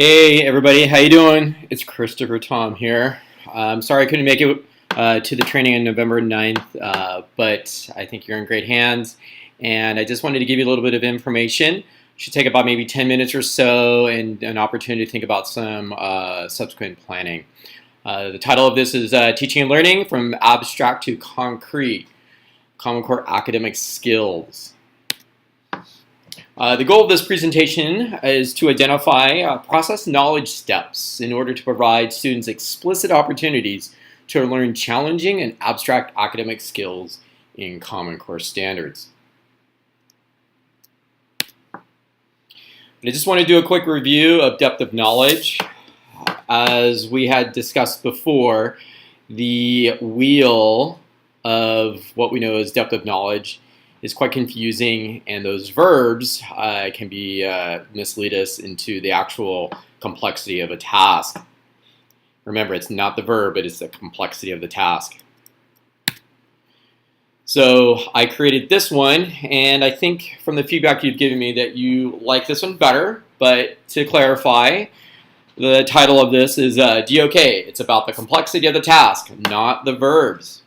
Hey everybody, how you doing? It's Christopher Tom here. I'm sorry I couldn't make it to the training on November 9th, but I think you're in great hands. And I just wanted to give you a little bit of information. It should take about maybe 10 minutes or so and an opportunity to think about some subsequent planning. The title of this is Teaching and Learning from Abstract to Concrete, Common Core Academic Skills. The goal of this presentation is to identify process knowledge steps in order to provide students explicit opportunities to learn challenging and abstract academic skills in Common Core standards. I just want to do a quick review of depth of knowledge. As we had discussed before, the wheel of what we know as depth of knowledge is quite confusing, and those verbs can be mislead us into the actual complexity of a task. Remember, it's not the verb, but it's the complexity of the task. So I created this one, and I think from the feedback you've given me that you like this one better, but to clarify, the title of this is DOK. It's about the complexity of the task, not the verbs.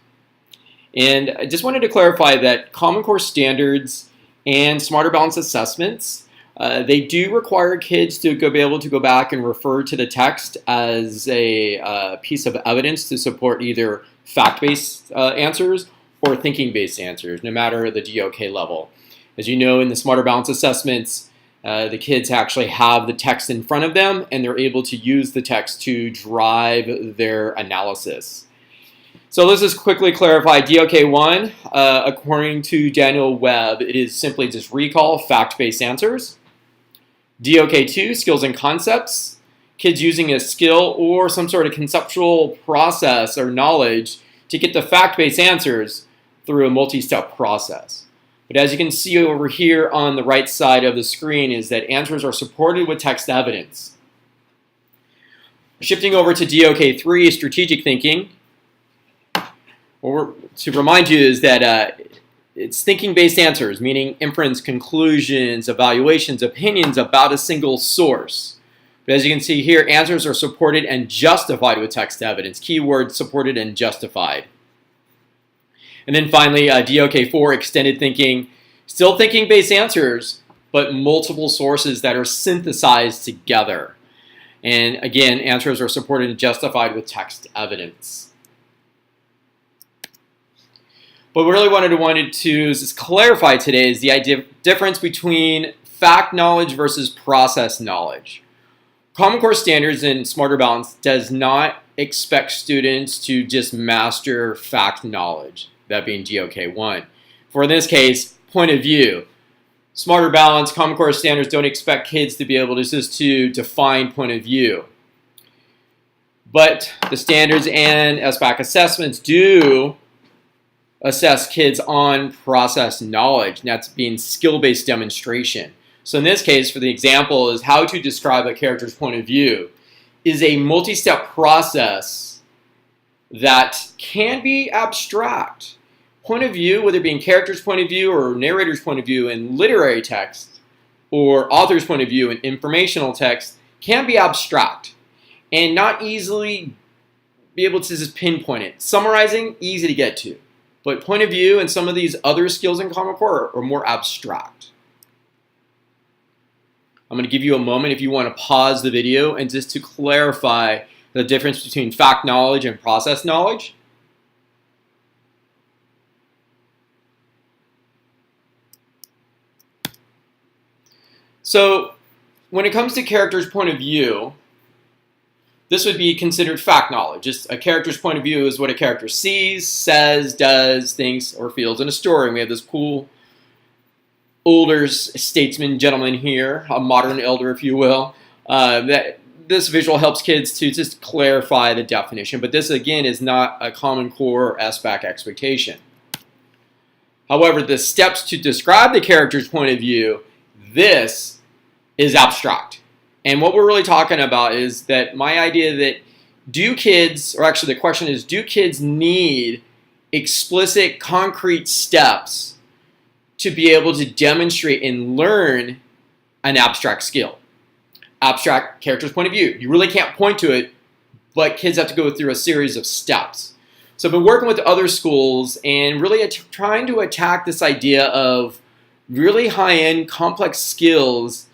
And I just wanted to clarify that Common Core standards and Smarter Balanced assessments, they do require kids to be able to go back and refer to the text as a piece of evidence to support either fact-based answers or thinking-based answers, no matter the DOK level. As you know, in the Smarter Balanced assessments, the kids actually have the text in front of them, and they're able to use the text to drive their analysis. So let's just quickly clarify DOK1. According to Daniel Webb, it is simply just recall fact-based answers. DOK2, skills and concepts. Kids using a skill or some sort of conceptual process or knowledge to get the fact-based answers through a multi-step process. But as you can see over here on the right side of the screen is that answers are supported with text evidence. Shifting over to DOK3, strategic thinking. Or to remind you is that it's thinking-based answers, meaning inference, conclusions, evaluations, opinions about a single source. But as you can see here, answers are supported and justified with text evidence. Keyword supported and justified. And then finally, DOK4, extended thinking. Still thinking-based answers, but multiple sources that are synthesized together. And again, answers are supported and justified with text evidence. What we really wanted to just clarify today is the difference between fact knowledge versus process knowledge. Common Core Standards and Smarter Balance does not expect students to just master fact knowledge, that being DOK1. For this case, point of view. Smarter Balance, Common Core Standards don't expect kids to be able to just to define point of view. But the standards and SBAC assessments do assess kids on process knowledge, and that's being skill-based demonstration. So in this case, for the example, is how to describe a character's point of view is a multi-step process that can be abstract. Point of view, whether it be in character's point of view or narrator's point of view in literary text or author's point of view in informational text, can be abstract and not easily be able to just pinpoint it. Summarizing, easy to get to. But point of view and some of these other skills in Common Core are more abstract. I'm going to give you a moment if you want to pause the video and just to clarify the difference between fact knowledge and process knowledge. So when it comes to character's point of view, this would be considered fact knowledge. Just a character's point of view is what a character sees, says, does, thinks, or feels in a story. And we have this cool older statesman gentleman here, a modern elder, if you will. This visual helps kids to just clarify the definition. But this, again, is not a Common Core or SBAC expectation. However, the steps to describe the character's point of view, this is abstract. And what we're really talking about is that my idea that do kids, or actually the question is, do kids need explicit, concrete steps to be able to demonstrate and learn an abstract skill? abstract character's point of view. You really can't point to it, but kids have to go through a series of steps. So I've been working with other schools and really trying to attack this idea of really high-end, complex skills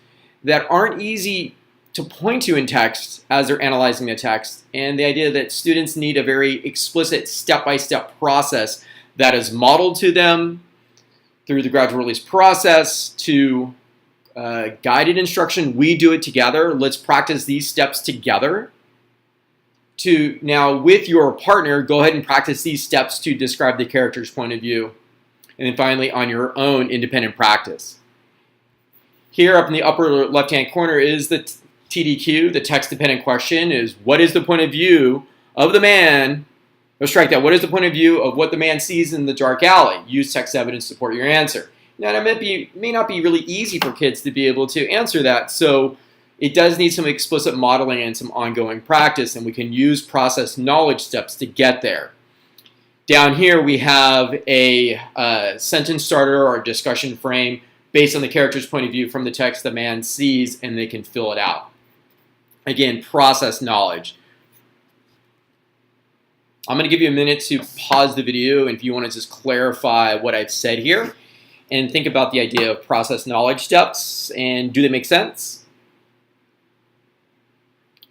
that aren't easy to point to in text as they're analyzing the text, and the idea that students need a very explicit step-by-step process that is modeled to them through the gradual release process to guided instruction. We do it together. Let's practice these steps together. To now, with your partner, go ahead and practice these steps to describe the character's point of view. And then finally, on your own independent practice. Here up in the upper left-hand corner is the TDQ, the text-dependent question is, what is the point of view of the man? Let's strike that. What is the point of view of what the man sees in the dark alley? Use text evidence to support your answer. Now, that may not be really easy for kids to be able to answer that, so it does need some explicit modeling and some ongoing practice, and we can use process knowledge steps to get there. Down here, we have a sentence starter or discussion frame based on the character's point of view from the text the man sees, and they can fill it out. Again, process knowledge. I'm going to give you a minute to pause the video, and if you want to just clarify what I've said here, and think about the idea of process knowledge steps, and do they make sense?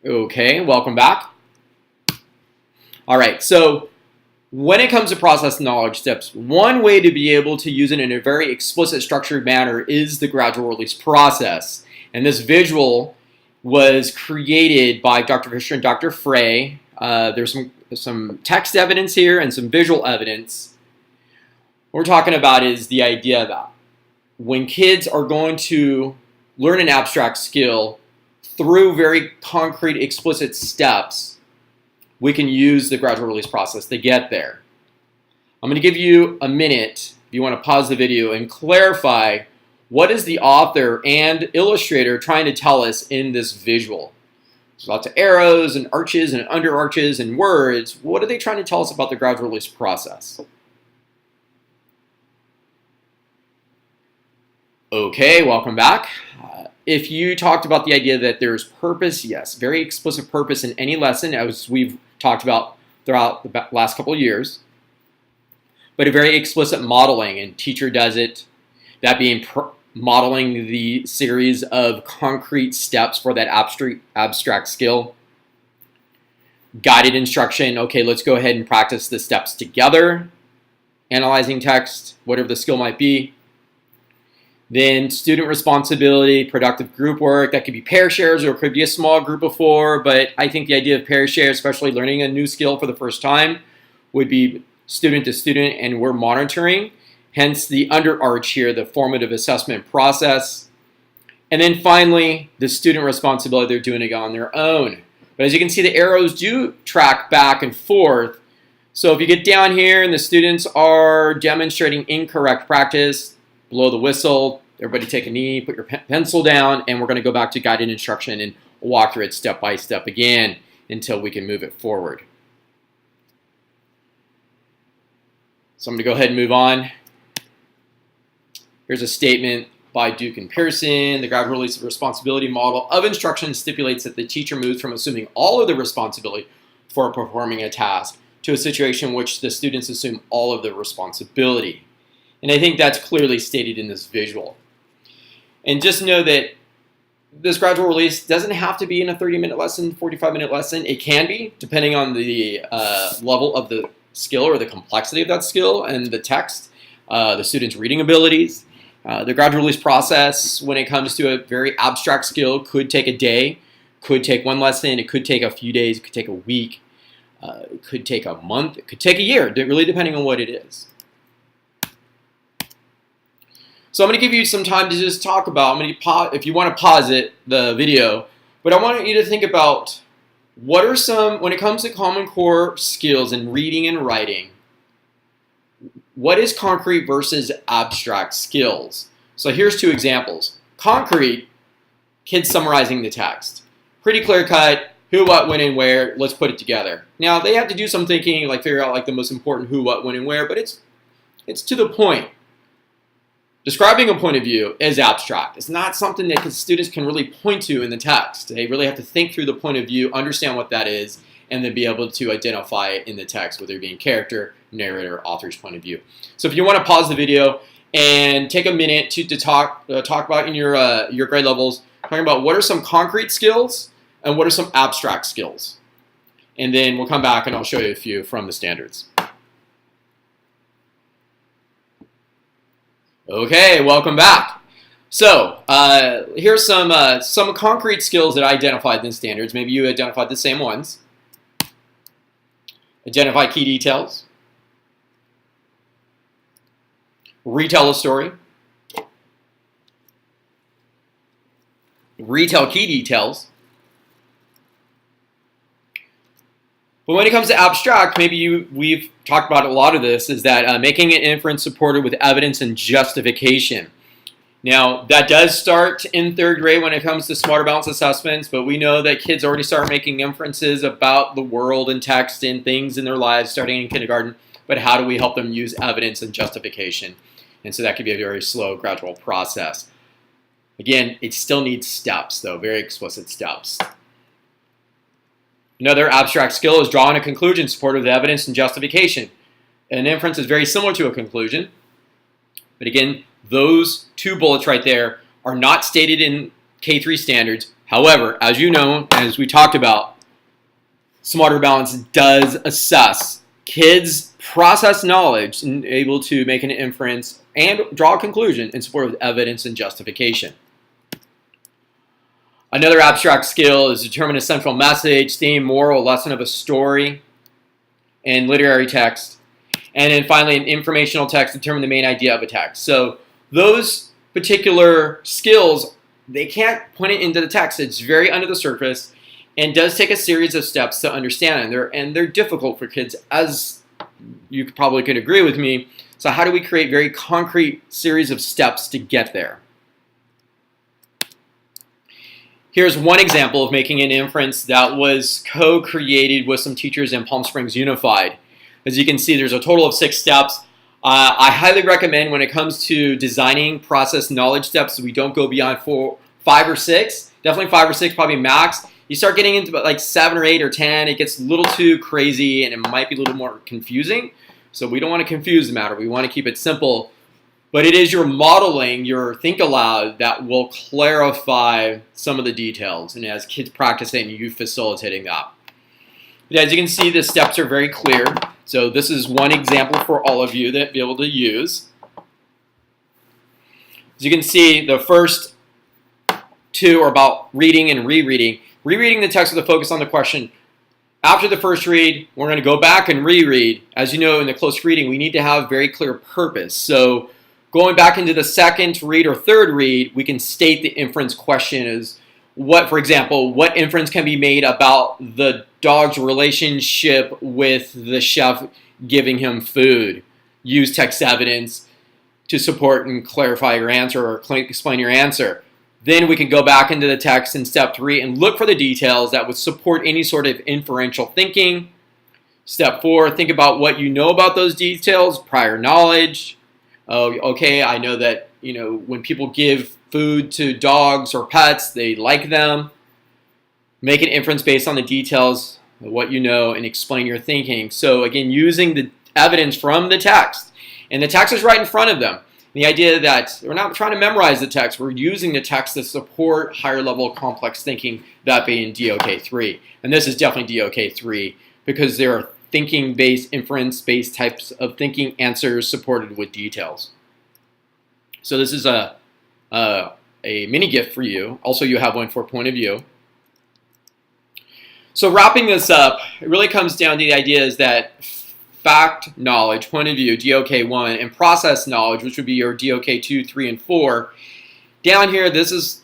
Okay, welcome back. All right, so when it comes to process knowledge steps, one way to be able to use it in a very explicit, structured manner is the gradual release process. And this visual was created by Dr. Fisher and Dr. Frey. There's some text evidence here and some visual evidence. What we're talking about is the idea that when kids are going to learn an abstract skill through very concrete, explicit steps, we can use the gradual release process to get there. I'm going to give you a minute, if you want to pause the video, and clarify what is the author and illustrator trying to tell us in this visual. There's lots of arrows and arches and under arches and words. What are they trying to tell us about the gradual release process? Okay, welcome back. If you talked about the idea that there's purpose, yes, very explicit purpose in any lesson, as we've talked about throughout the last couple of years, but a very explicit modeling, and teacher does it, that being modeling the series of concrete steps for that abstract skill. Guided instruction, okay, let's go ahead and practice the steps together. Analyzing text, whatever the skill might be. Then student responsibility, productive group work. That could be pair shares or it could be a small group of 4, but I think the idea of pair shares, especially learning a new skill for the first time, would be student to student, and we're monitoring. Hence the underarch here, the formative assessment process. And then finally, the student responsibility, they're doing it on their own. But as you can see, the arrows do track back and forth. So if you get down here and the students are demonstrating incorrect practice, blow the whistle, everybody take a knee, put your pencil down, and we're going to go back to guided instruction and walk through it step by step again until we can move it forward. So I'm going to go ahead and move on. Here's a statement by Duke and Pearson. The gradual release of responsibility model of instruction stipulates that the teacher moves from assuming all of the responsibility for performing a task to a situation in which the students assume all of the responsibility. And I think that's clearly stated in this visual. And just know that this gradual release doesn't have to be in a 30-minute lesson, 45-minute lesson. It can be, depending on the level of the skill or the complexity of that skill and the text, the student's reading abilities. The gradual release process, when it comes to a very abstract skill, could take a day, could take one lesson, it could take a few days, it could take a week, it could take a month, it could take a year, really depending on what it is. So I'm going to give you some time to just talk about, if you want to pause it, the video, but I want you to think about what are some, when it comes to Common Core skills in reading and writing, what is concrete versus abstract skills? So here's 2 examples. Concrete, kids summarizing the text. Pretty clear cut, who, what, when, and where, let's put it together. Now they have to do some thinking, like figure out like the most important who, what, when, and where, but it's to the point. Describing a point of view is abstract. It's not something that students can really point to in the text. They really have to think through the point of view, understand what that is, and then be able to identify it in the text, whether it be in character, narrator, author's point of view. So if you want to pause the video and take a minute to talk about in your grade levels, talking about what are some concrete skills and what are some abstract skills. And then we'll come back and I'll show you a few from the standards. Okay, welcome back. So here's some concrete skills that I identified in standards. Maybe you identified the same ones. Identify key details. Retell a story. Retell key details. But when it comes to abstract, maybe we've talked about a lot of this, is that making an inference supported with evidence and justification. Now, that does start in 3rd grade when it comes to smarter balance assessments, but we know that kids already start making inferences about the world and text and things in their lives starting in kindergarten, but how do we help them use evidence and justification? And so that could be a very slow, gradual process. Again, it still needs steps, though, very explicit steps. Another abstract skill is drawing a conclusion supported with evidence and justification. An inference is very similar to a conclusion. But again, those 2 bullets right there are not stated in K3 standards. However, as you know, as we talked about, Smarter Balance does assess kids' process knowledge and able to make an inference and draw a conclusion in support of evidence and justification. Another abstract skill is determine a central message, theme, moral, lesson of a story, and literary text. And then finally, an informational text, determine the main idea of a text. So those particular skills, they can't put it into the text. It's very under the surface and does take a series of steps to understand. And they're difficult for kids, as you probably could agree with me. So how do we create very concrete series of steps to get there? Here's one example of making an inference that was co-created with some teachers in Palm Springs Unified. As you can see, there's a total of 6 steps. I highly recommend when it comes to designing process knowledge steps, we don't go beyond 5 or 6. Definitely 5 or 6, probably max. You start getting into like 7 or 8 or 10, it gets a little too crazy and it might be a little more confusing. So we don't want to confuse the matter. We want to keep it simple. But it is your modeling, your think aloud, that will clarify some of the details. And as kids practicing, you facilitating that. But as you can see, the steps are very clear. So this is one example for all of you that be able to use. As you can see, the first 2 are about reading and rereading. Rereading the text with a focus on the question. After the first read, we're going to go back and reread. As you know, in the close reading, we need to have very clear purpose. So going back into the second read or third read, we can state the inference question as what, for example, what inference can be made about the dog's relationship with the chef giving him food? Use text evidence to support and clarify your answer or explain your answer. Then we can go back into the text in step 3 and look for the details that would support any sort of inferential thinking. Step 4, think about what you know about those details, prior knowledge. Oh, okay, I know that, when people give food to dogs or pets, they like them. Make an inference based on the details of what you know and explain your thinking. So again, using the evidence from the text. And the text is right in front of them. The idea that we're not trying to memorize the text, we're using the text to support higher level complex thinking, that being DOK3. And this is definitely DOK3 because there are thinking-based, inference-based types of thinking answers supported with details. So this is a mini gift for you. Also, you have one for point of view. So wrapping this up, it really comes down to the idea is that fact knowledge, point of view, DOK1, and process knowledge, which would be your DOK2, 3, and 4. Down here, this is,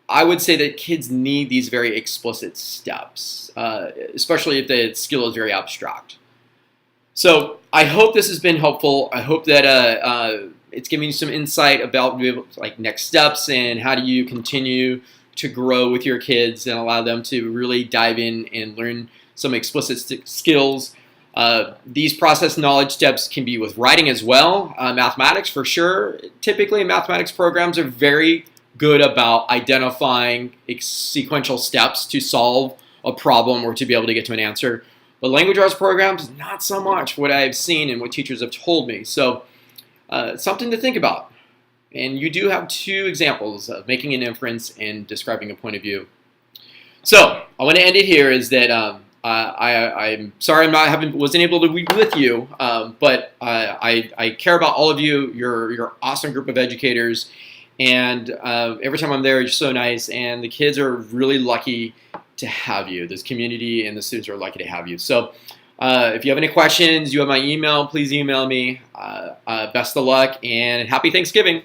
I would say that kids need these very explicit steps, especially if the skill is very abstract. So I hope this has been helpful. I hope that it's giving you some insight about like next steps and how do you continue to grow with your kids and allow them to really dive in and learn some explicit skills. These process knowledge steps can be with writing as well. Mathematics for sure. Typically, mathematics programs are very good about identifying sequential steps to solve a problem or to be able to get to an answer. But language arts programs, not so much what I've seen and what teachers have told me. So something to think about. And you do have two examples of making an inference and describing a point of view. So I want to end it here is that I'm sorry wasn't able to be with you, but I care about all of you. You're an awesome group of educators. And every time I'm there, you're so nice. And the kids are really lucky to have you. This community and the students are lucky to have you. So if you have any questions, you have my email. Please email me. Best of luck and happy Thanksgiving.